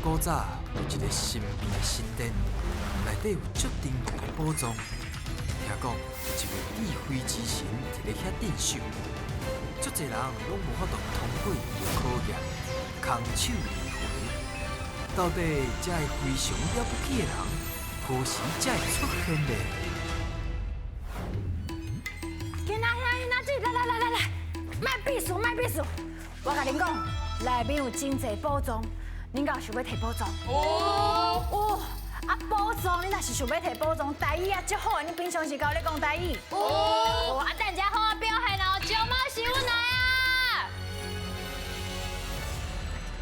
古早有一个神秘的神殿，内底有足珍贵的宝藏。听讲有一位智慧之神伫咧遐镇守，足侪人拢无法度通过伊的考验，空手而回。到底这个非常了不起的人，何时才会出现呢？囡仔，来，卖避暑，我甲恁讲，内面有真侪宝藏，恁敢有想要摕宝藏？啊，宝藏，你若是想要摕宝藏，台语啊足好，你平常时甲我咧讲台语。啊，等下好啊表现哦，招猫是阮来啊！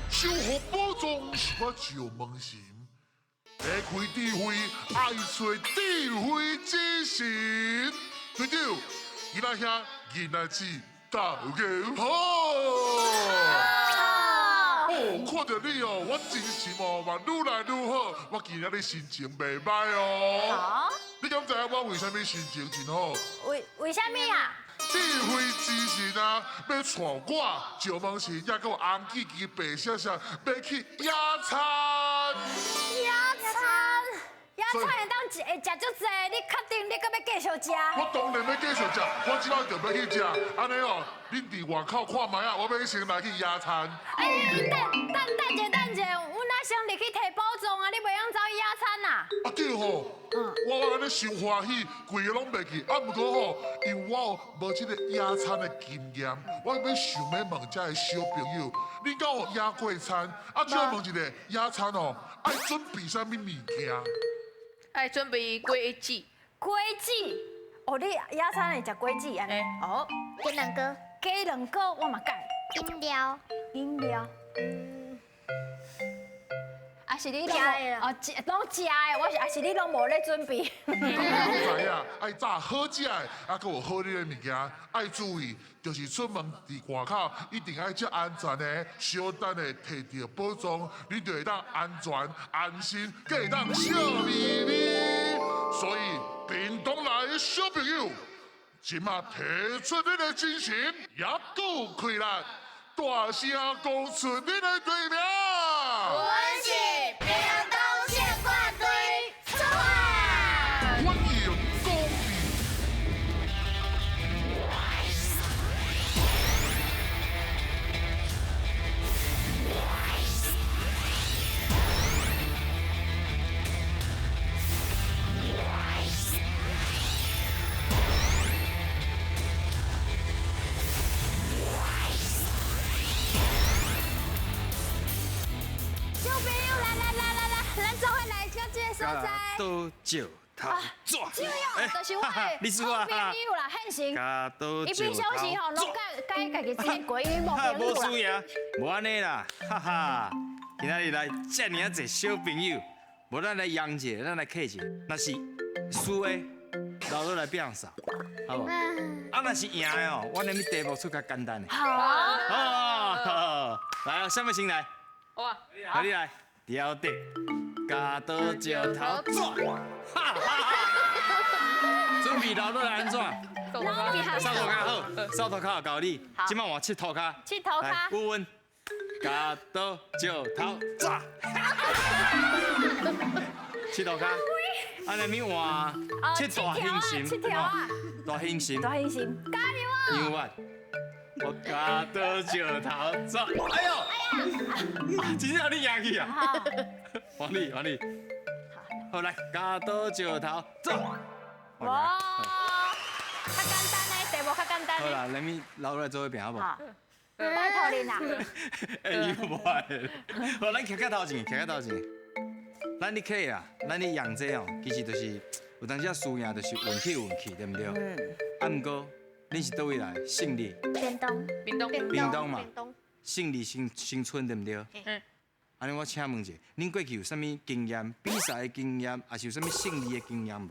守护宝藏是我招门神，打开智慧爱找智慧之神。队长，伊那遐囡仔子大家好。看到你哦，我真心哦嘛愈来愈好，我今仔日心情袂歹哦。好，你敢知影我为虾米心情真好？为虾米啊？智慧之神啊，要带我招门神，也个红记记白闪闪，要去野餐。野餐会当会食足济，你确定你搁要继续食？我当然要继续食，我即摆就要去食。安尼哦，恁伫外口看卖啊，我要先来去野餐。等者，阮哪想入去摕宝藏啊？你袂用走去野餐呐？啊对吼，我安尼伤欢喜，规个拢袂去。啊，毋过吼，因为我无即个野餐的经验，我想要问遮个小朋友，恁敢有野过餐？啊，请问一下，野餐哦，爱准备啥物物件？爱准备粿子，粿子，哦，你野餐会食粿子安尼？哦，鸡卵糕、鸡卵糕我嘛改，饮料，啊是你拢食的啦哦，拢食的，我是啊是你拢无咧准备。我知影，爱炸好食的，啊，搁有好啉的物件，爱注意，就是出门伫外口一定爱食安全的，小等的摕到宝藏，你就会当安全、安心，搁会当笑眯眯。所以，屏东来的小朋友，即马提出你的精神，也够开力，大声讲出你的队名。我是屏东县冠队出发。欢迎光临。小朋友，来，咱做伙来到这个所在。倒石头抓，这样就是我的你是我好朋友啦，现成。加倒伊石头平常时吼，拢甲家己自己过，因为无哈，朋友啦。无输赢，无安尼啦，哈哈！今仔日来遮尔啊侪小朋友，无咱来赢者，咱来客者，若是输的，留落来变扫，好无？啊，若是赢的哦，我连你题目出较简单的。好啊。哦，来啊，什么先来？哇，好，你来，挑底，加倒石头抓，哈哈哈！准备留落来安怎？手头卡，扫涂骹好，扫涂骹有教你。好今晚换佚涂骹。佚涂骹来有阮，加倒石头抓，佚涂骹。安尼咪换佚大形心，佚条啊，大形心，大兴心，加油啊！牛丸。我加倒石头抓，哎呦！真正你赢去啊！好，换你。好来，加倒石头抓。哇，较简单的题目，较简单的。好啦，咱咪留落来做伙拼好无？好，拜托你啦。哎，伊无爱。好，咱徛到头前，咱咧客啊，咱咧养这哦，其实就是有当时输赢就是运气，对不对？啊，毋过恁是倒位来？胜利，屏东，屏东嘛，胜利新村对不对？嗯。安尼我请问一下，恁过去有啥物经验？比赛的经验，还是有啥物胜利的经验无？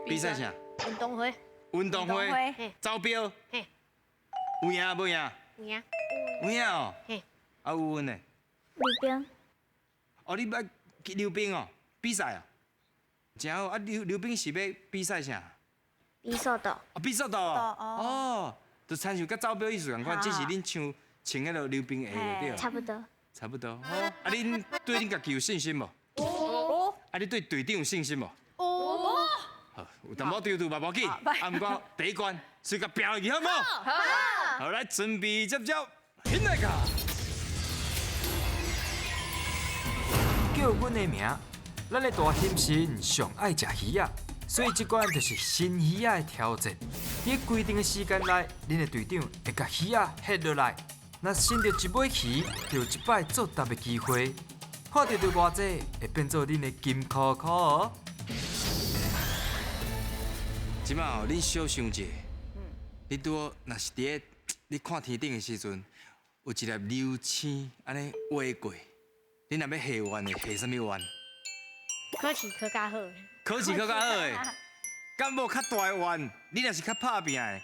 比赛啥？运动会，运动会会，招标，嘿，有赢无赢？有赢哦。嘿，啊有阮呢？溜冰，哦，你捌去溜冰哦？比赛啊？真好啊！溜冰是要比赛啥？比速度，哦，比速度哦。哦，就参像甲招标艺术共款，只是恁穿迄个溜冰鞋就对了。差不多。差不多。哦，啊，恁对恁家己有信心无？哦啊，你对队长有信心无？哦，好，有淡薄丢丢嘛，无紧。啊，毋过第一关随甲拼落去好无？好，好，来准备接招，现在卡。叫阮的名，咱的大心神上爱食鱼啊，所以这关就是新鱼仔的挑战。伫规定的时间内，恁的队长会甲鱼仔下落来。若伸到一尾鱼，就有一摆作答的机会。看到偌济，会变做恁的金箍箍哦。即马哦，恁小想者，你拄若是伫咧你看天顶的时阵，有一粒流星安尼划过，你若要下弯的，下什么弯？考试考较好，考试考较好的，敢无较大的弯？你若是较拍拼的，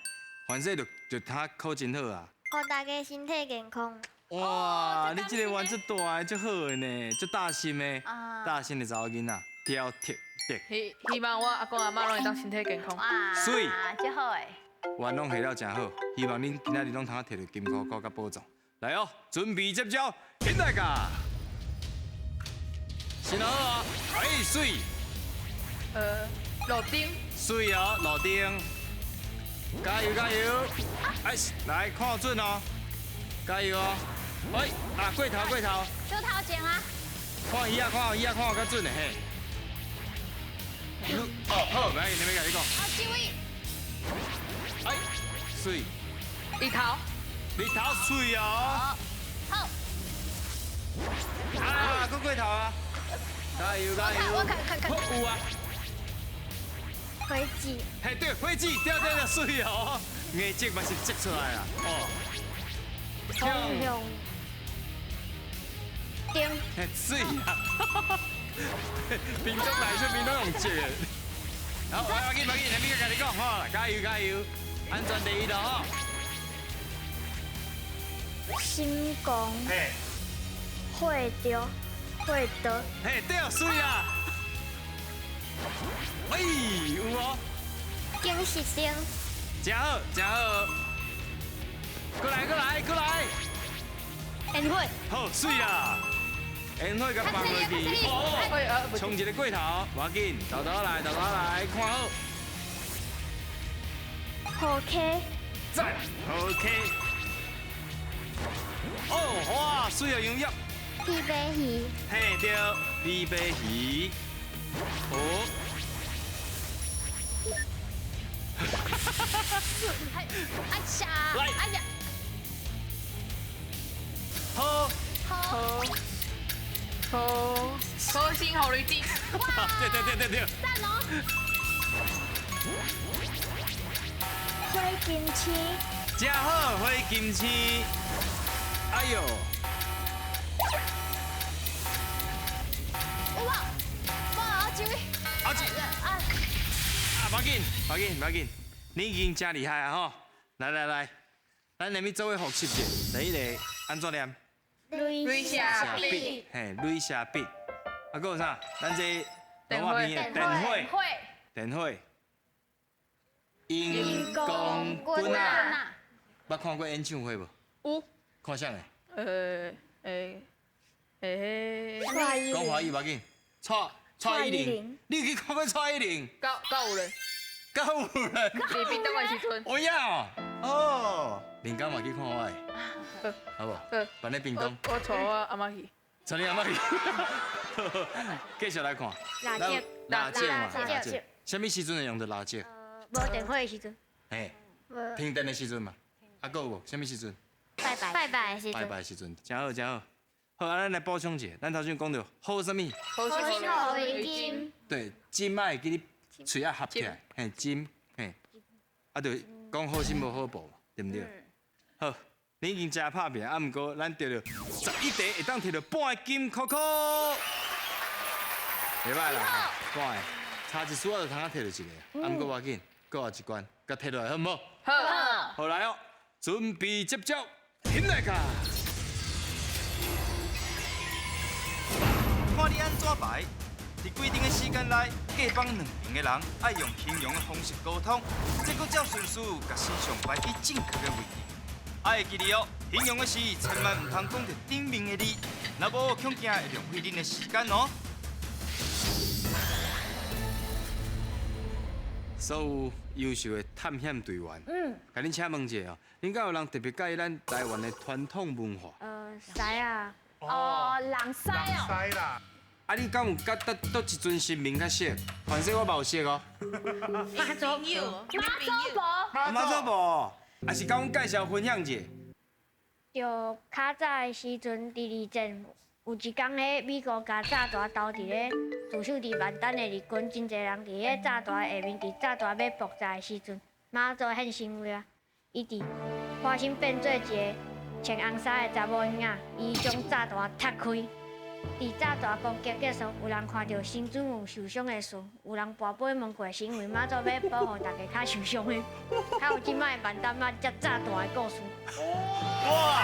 凡说就他考真好啊！祝大家身体健康。哇，你这个弯足大的，足好的呢，足大心的，大心的查某囡仔，挑剔剔，希望我阿公阿妈拢会当身体健康。哇，水真好诶。弯拢下了真好，希望恁今仔日拢通摕到金箍箍甲宝藏。来哦，准备接招，现在噶！先好啊，哎，水路顶，水哦，路顶，加油加油！哎，来看准哦，加油哦！哎，啊过头过头，小头前啊，看鱼啊看鱼啊看较准的嘿。哦好，袂要紧，你要甲你讲。啊，这位，哎，水，一头，日头水哦。好，啊，搁过头啊！加油加油！我看，有啊，回记嘿对，飞机掉水哦，眼睛嘛是挤出来啦，哦。通向顶，嘿水啊！屏东来出屏东用挤的。好，要紧，下面甲你讲吼，加油加油，安全第一咯吼。心公嘿，会着会得嘿对，水啊！喂，有哦，顶是顶，真好真好。过来过来过来，缘分，好水啦！烟火甲放落去，哦，冲一个过头，无要紧，豆豆来看好。好客赞 ，OK。哦，哇，水啊，洋溢，鱼白鱼，嘿对，李白鱼，哦，哎呀，来哎呀，好，好心好雷击，对，赞哦，花金翅，真好，花金翅，哎呦，哇，这位，好几，啊，无要紧，你已经真厉害啊吼！来，咱下面做位复习者，第一个安怎念？雷下笔，嘿，雷下笔。啊，还有啥？咱这动画片的电火，荧光棍啊！捌看过演唱会无？有，看啥的？讲华语无要紧。蔡依林，你有去看过蔡依林？够有人，够有人。是屏东的时阵，哦呀，哦，林刚嘛去看我的，好不？办咧屏东，我带我阿妈去，找你阿妈去。继续来看。蜡烛蜡烛。什么时阵会用到蜡烛？无电火的时阵，嘿，无停电的时阵嘛。啊，还有无？什么时阵？拜拜的时阵，拜拜的时阵，真好。好，啊，咱来补充一下，咱头先讲到好什么？好心好围巾，对，针爱记你嘴啊合起来，嘿，针，嘿，啊，就讲好心无好报嘛，对不对？好，你已经真拍拼，啊，毋过咱得了11题，会当摕到半个金箍箍，袂歹啦，半个，差一丝仔就通啊摕到一个，啊，毋过无要紧，搁有一关，甲摕落来好唔好？好，好来哦，准备接招，现在卡。看你安怎排，伫规定的时间内，各帮2名的人爱用形容的方式沟通，再搁照顺序甲身上摆去正确的位置。爱会记哩哦，形容的时千万唔通讲着顶面的字，若无恐惊会浪费恁的时间哦。所有优秀的探险队员，甲恁请问一下哦，恁敢有人特别介意咱台湾的传统文化？使啊，哦，人西哦，塞啦，啊，你敢有甲倒一尊神明较熟？反正我嘛有熟哦。妈祖婆，马祖无，还是甲阮介绍分享一下。就较早的时阵，第二战有一天咧，美国甲炸弹投伫咧驻守伫万丹的日军，真侪人伫迄炸弹下面，伫炸弹要爆炸的时阵，妈祖现身位啊！伊伫化身变做一个穿红衫的查某囡仔，伊将炸弹拆开。伫炸弹攻击结束，有人看到新主有受伤的孙，有人跋杯问过是因为妈祖要保护大家较受伤的，还有即摆万丹仔接炸弹的故事。哇！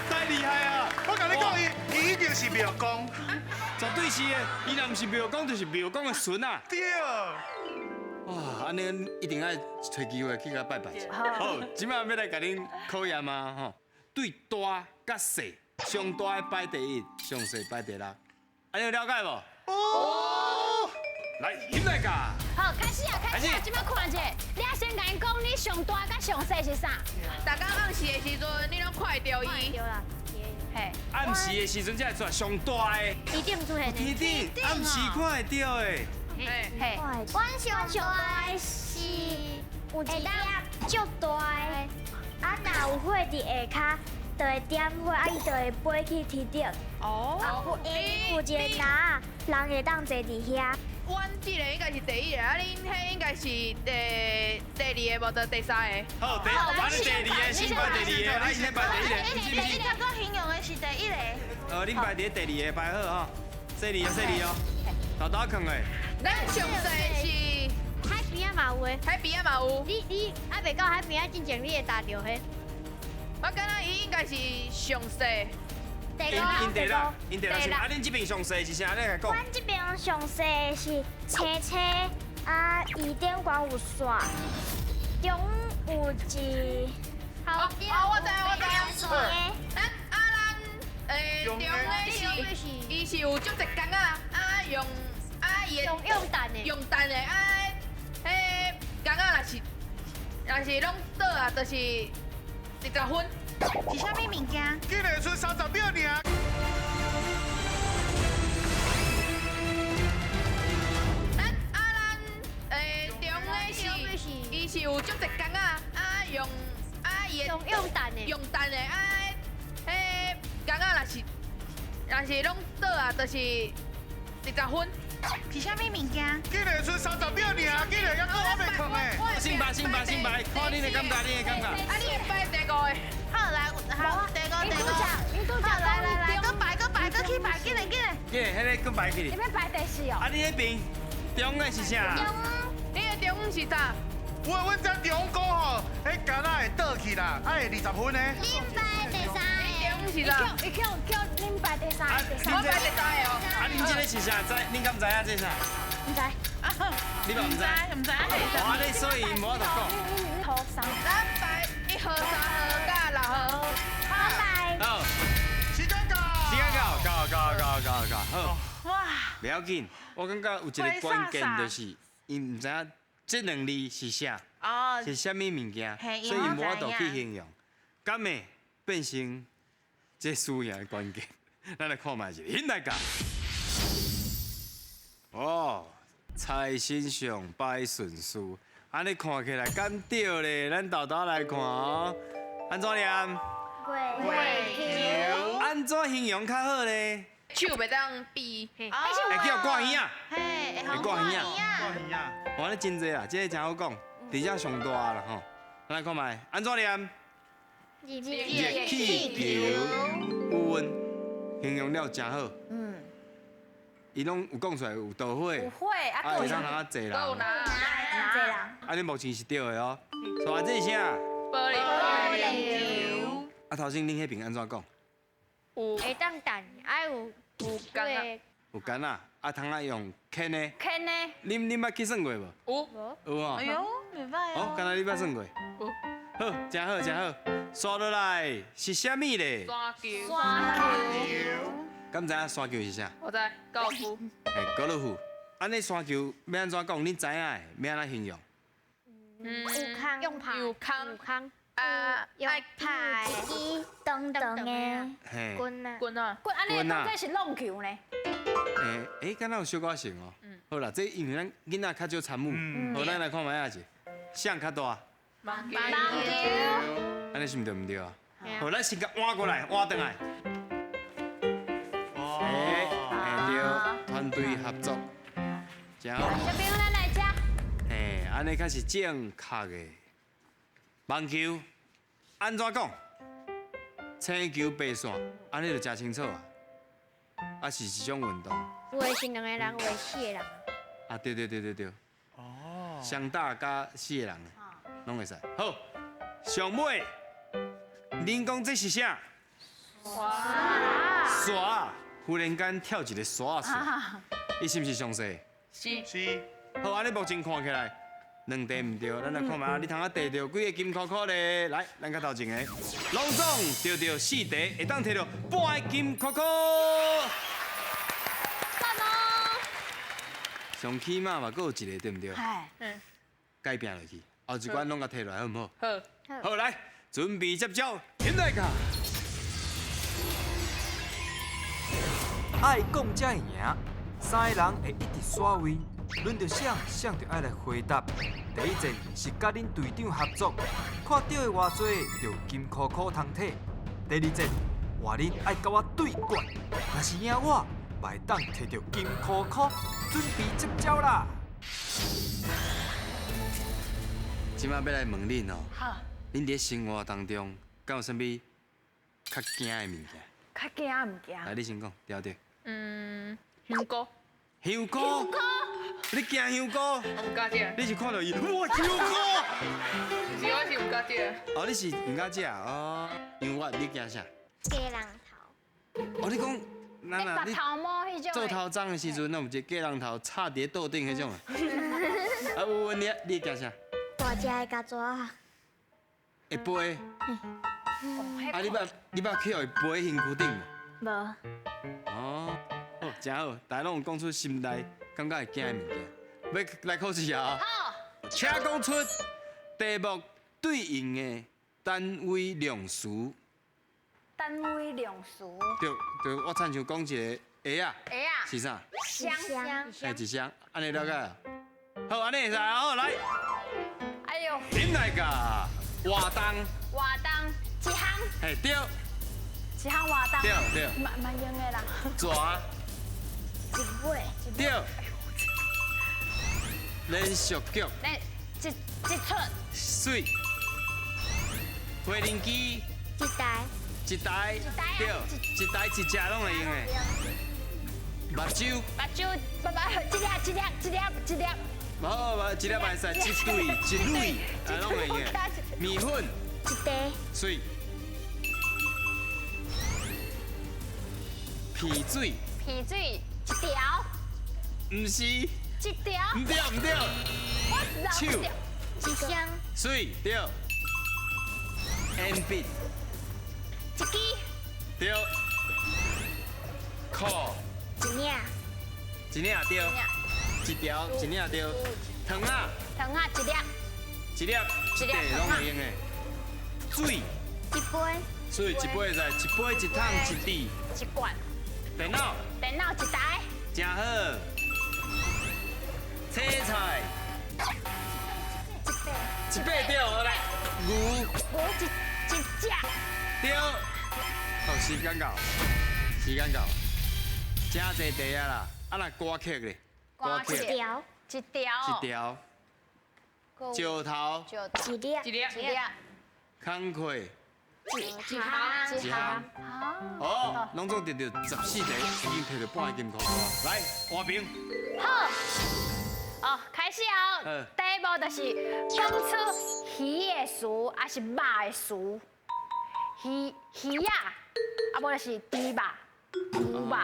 太厉害啊！我甲你讲，伊一定是庙公。绝对是的，伊若毋是庙公，就是庙公的孙啊！对。哇，安尼一定爱找机会去甲拜拜一下。好，即摆要来甲恁考验啊吼，对大甲小，上大的排第一，上小排第六，安尼有了解无？哦。来，尹大家。好，开始啊，开始啊，即摆看者，你啊先甲因讲，你上大甲上细是啥？大家暗时的时阵，你拢看会到伊对。啦，嘿，暗时的时阵才会出来上大的。一定出现天的。顶，暗时看会到的。嘿，嘿，阮上大的是有一粒足大的，啊，若有火伫下骹，就会点火，啊，伊就会飞去天顶。哦，有一个篮，人会当坐伫遐。阮这个应该是第一个，啊，恁迄应该是第二个，无得第三个。好，安尼第二个先排第二个，你先排第一个，不是不是。我形容的是第一个。恁排伫第二个排好吼，细二哦，豆豆藏的。咱上细是海边啊嘛有诶，海边啊嘛有，你还袂到海边啊之前，你会搭到迄。我感觉伊应该是上细。第因地啦，因地啦是。啊，恁这边上细是啥？你来讲。阮这边上细是青青，啊，二点光有线，中有一。好，我知。线。咱中的是，伊是有足一工啊，用伊的用蛋的。用蛋的迄工啊，若是拢倒啊，就是20分。是啥物物件？竟然剩30秒尔。咱中的是，伊是有足一工啊，用伊的用蛋的。用蛋的迄工啊，若是拢倒啊，就是20分。是啥物物件？竟然剩30秒尔，竟然还佫我袂空诶。先排，看恁的感觉，啊，你排第5个。好来，好，第五，你拄讲来，搁排，搁去排，紧嘞。耶，迄个佫排去。你要排第四哦。啊，你迄边中的是啥？你的中午是啥？阮这中哥吼，迄干仔会倒去啦，会20分呢。你排第三中午是啥？伊叫恁排第三个，第三个。我排第3个哦。啊，恁这个是啥？恁敢知影这啥？唔知。你嘛唔知？唔知。啊，你所以无法度讲。头三。咱排1号、3号、甲6号。好来。好，时间到。好。哇！不要紧，我感觉有一个关键就是，伊唔知影这两字是啥，是啥物物件，所以无法度去形容。敢会变成这输赢的关键？咱来看卖一下，现在讲。哦，财神上拜顺遂，安尼看起来敢对咧？咱豆豆来看哦，安怎念？安怎形容较好咧？手袂当比，会叫挂耳啊？嘿，会挂耳啊？挂耳啊！哇，你真济啦，这个真好讲，伫遮上大啦吼。咱来看卖，安怎念？热气球，有韵，形容了真好。伊拢有讲出来有导火，有火啊，啊，会当哪济人。够拿。这人。啊，你目前是对的哦。所以这是啥？玻璃球。啊，头先恁迄边安怎讲？会当蛋，啊有干啊。有干啊，啊通啊用坑的。坑呢？恁捌去算过无？有。有哦。哎呦，袂歹哦，敢若你捌算过？有。好，真好真好。刷落来是啥物咧？刷球，敢知影刷球是啥？我知高尔夫，高尔夫。安尼刷球要安怎讲？恁知影的，要安怎形容？有康用拍有康用拍动动的嘿，棍啊，棍啊，滚，安尼当这是弄球呢？敢若有小可像哦。好啦，这因为咱囡仔较少参与，好，咱来看卖下子，谁较大？网球，安尼是毋对毋对啊？好，咱先甲换过来，换转来。对，团队合作，真好。小朋友，咱来吃。安尼才是正确的。网球安怎讲？青球白线，安尼就真清楚啊。啊，是一种运动。有的是两个人，有的4个人。啊，对。哦。双打加4个人的，拢会使。好，上尾，恁讲这是啥？刷。忽然间跳一个刷刷，伊是毋是上细？是。好，安尼目前看起来2题唔对，咱来看卖，你通啊得到几个金箍箍咧？来，咱较头前个，拢总得到4题，会当摕到半个金箍箍。赞哦！上起码嘛，阁有一个对毋对？哎，改变落去，后一关拢甲摕落来，好毋好？好，好，来，准备接招，现在卡。爱讲才会赢，3个人会一直刷位，轮到谁就爱来回答。第一阵是甲恁队长合作，看到的偌济就金箍箍通摕。第二阵话恁爱甲我对决，若是赢我，会当摕到金箍箍。准备接招啦！即摆要来问恁哦，好，恁伫生活当中，敢有啥物较惊的物件？较惊物件。来，你先讲，对。香菇，香菇，你惊香菇？我唔敢食，你是看到伊，哇，香菇！我是唔敢食。哦，你是唔敢食哦？因为我你惊啥？鸡人头。哦，你讲，那你头毛迄种。做头鬃的时阵，那有一个鸡人头插伫桌顶迄种啊？啊，有问你惊啥？大只的甲蛇。会飞？啊，你捌去会飞身躯顶无？无。哦，好，真好，大家拢有讲出心内感觉会惊的物件。要来考试啊！好，请讲出题目对应的单位量词。单位量词。对，我亲像讲一个鞋啊，鞋啊。是啥？箱。一箱，安尼了解啊？好，安尼会使好来。哎呦。恁来个活动。活动一项。嘿，对。一项活动。对。蛮用的啦。蛇。一尾。对。连续剧。一出。水。飞轮机。一台。对，一台一只拢会用的。目睭。一粒。无，一粒袂使，一对一蕊，拢会用的。米粉。一袋。水。皮水。一条。唔是。一条。唔对。手。一箱。水对。鉛笔。一支。对。裤。一领。一领对。一条一领对。糖啊。一粒。一粒。拢会用的。水。一杯。水一杯会使，一杯一桶一滴。一罐。电脑一台。真好。青菜。一百对，来。牛一只。对。好，时间到。真侪题啊啦，啊那歌曲咧。一条。一条。石头。一粒。工课。一行。哦，拢总得到14题，已经摕到半个金箍箍。来，换兵。好。哦，开始哦。第一步就是讲出鱼的词，还是肉的词。鱼啊，啊无就是猪肉、牛肉。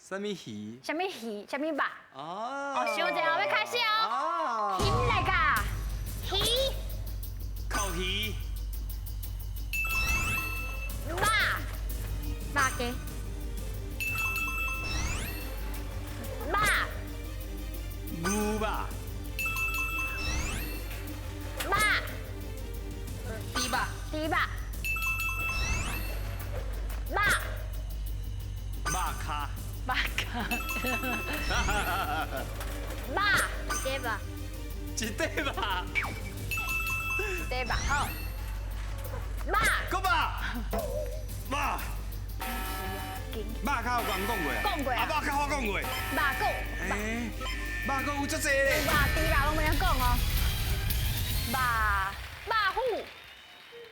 什么鱼？什么鱼？什么肉？哦，想者后要开始哦。鱼来噶，鱼。烤鱼。肉鸡，肉牛吧，肉猪吧，猪肉肉肉卡，肉卡肉对吧？一块吧，对吧？好，肉搁吧，肉。肉卡有甲人讲过啊？讲过啊肉卡我讲过。肉骨诶，肉骨有足济咧。肉猪肉拢袂晓讲哦。肉虎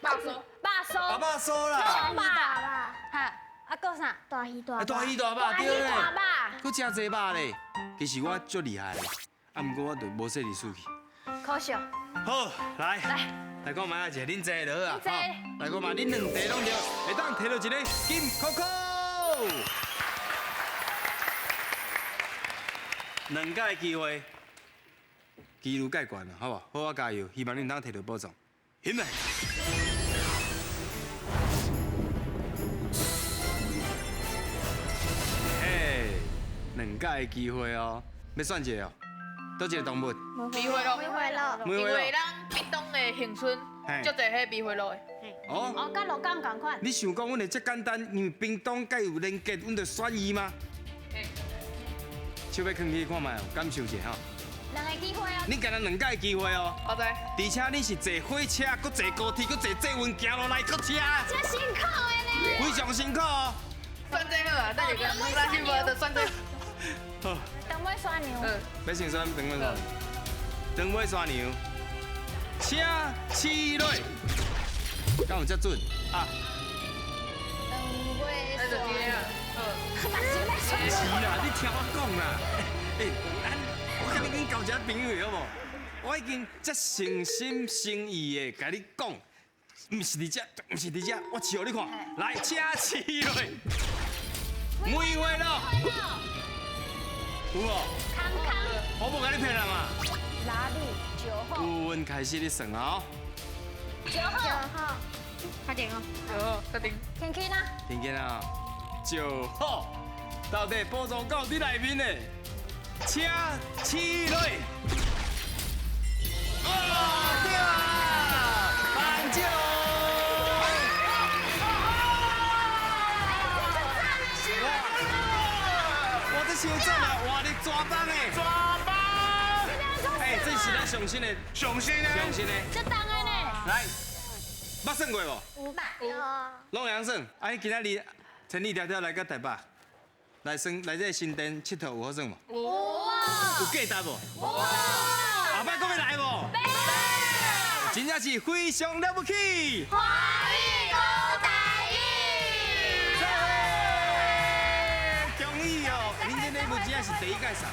肉酥，肉酥啊，肉酥啦，肉吧，哈，啊，还啥？大鱼大啊大鱼大肉大鱼对咧，大肉，搁真济肉咧。其实我足厉害的，啊，毋过我就无说哩输去。可惜。好，来讲买一个恁坐落啊，恁坐来讲嘛，恁两题拢着，会当摕到一个金扣扣。两届机会，几率介悬了，好不好？好，我加油，希望恁当摕到宝藏，赢来！嘿，两届机会哦，要选一个哦，倒一个动物？米花鹿，米花鹿，每位因为咱屏东的恒春嘿足侪迄米花鹿的。哦，哦，甲鹿港同款。你想讲阮会遮简单？因为屏东甲有连结，阮就选伊吗？手要放去看卖哦，感受一下吼。两个机会哦。你今日两届机会哦，我知。而且你是坐火车，搁坐高铁，搁坐坐运行落来，搁车，这辛苦的呢。非常辛苦哦。算最好啊，等下个咱去无就算最好。好，等尾刷牛。要先选长尾山，长尾山牛，请起落，敢有遮准啊？等尾那就这样。嘛是要刷是啦，你听我讲啦。我甲你已经交一个朋友好无？我已经遮诚心诚意的甲你讲，毋是伫遮，毋是伫遮，我笑你看，来，请起落，梅花鹿，有无？康康我无甲你骗人啊！哪里9号有阮开始咧算啊！ 9号9号，快点哦！好，确定。天气呢？听见啊？9号，到底宝藏到你内面呢？请起落！哦，对啊，棒球！我这伤赞啊！哇，你抓棒诶！抓包，哎，这是咱上新的，上心啊！上新的。这当的呢？来，捌算过无？ 有，拢会晓算。啊，今仔日千里迢迢来到台北，来算来这新店佚佗有好算无？有价值无？后摆搁要来无？真正是非常了不起！华丽高台语。恭喜哦！恁这礼物真正是第一届送。